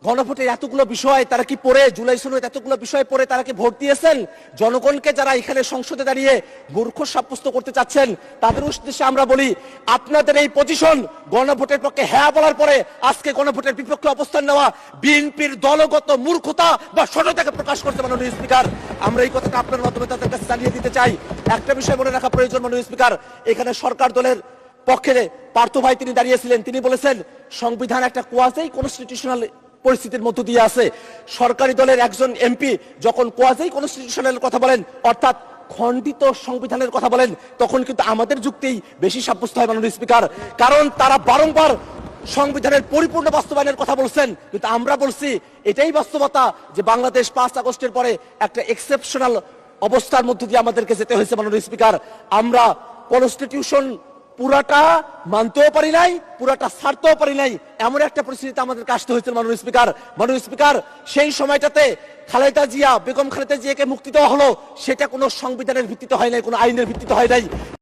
গণভোটের এতগুলো বিষয় তারা কি পড়ে, জুলাই সনদ এতগুলো বিষয় পড়ে তারা কি ভোট দিয়েছেন? জনগণকে যারা এখানে সংসদে দাঁড়িয়ে মূর্খ সাব্যস্ত করতে চাচ্ছেন তাদের উদ্দেশ্যে আমরা বলি, আপনাদের এই পজিশন গণভোটের পক্ষে হ্যাঁ বলার পরে আজকে গণভোটের বিপক্ষে অবস্থান নেওয়া বিএনপির দলগত মূর্খতা বা সততাকে প্রকাশ করতে মাননীয় স্পিকার, আমরা এই কথাটা আপনার মাধ্যমে তাদের কাছে জানিয়ে দিতে চাই। একটা বিষয় মনে রাখা প্রয়োজন মাননীয় স্পিকার, এখানে সরকার দলের পক্ষে পার্থ ভাই তিনি দাঁড়িয়েছিলেন, তিনি বলেছেন সংবিধান একটা কোয়াজি কনস্টিটিউশনাল পরিস্থিতির মধ্য দিয়ে আছে। সরকারি দলের একজন এমপি যখন কোয়াজি কনস্টিটিউশনাল কথা বলেন, অর্থাৎ খণ্ডিত সংবিধানের কথা বলেন, তখন কিন্তু আমাদের যুক্তিই বেশি সাব্যস্ত হয় মাননীয় স্পিকার, কারণ তারা বারংবার সংবিধানের পরিপূর্ণ বাস্তবায়নের কথা বলছেন, কিন্তু আমরা বলছি এটাই বাস্তবতা যে বাংলাদেশ 5 আগস্টের পরে একটা এক্সেপশনাল অবস্থার মধ্য দিয়ে আমাদেরকে যেতে হয়েছে মাননীয় স্পিকার। আমরা কনস্টিটিউশন পুরাটা মানতেও পারি নাই, পুরাটা ছাড়তেও পারি নাই, এমন একটা পরিস্থিতিতে আমাদেরকে আসতে হয়েছে মাননীয় স্পিকার। মাননীয় স্পিকার, সেই সময়টাতে খালেদা জিয়া, বেগম খালেদা জিয়াকে মুক্তি দেওয়া হলো, সেটা কোনো সংবিধানের ভিত্তিতে হয় নাই, কোনো আইনের ভিত্তিতে হয় নাই।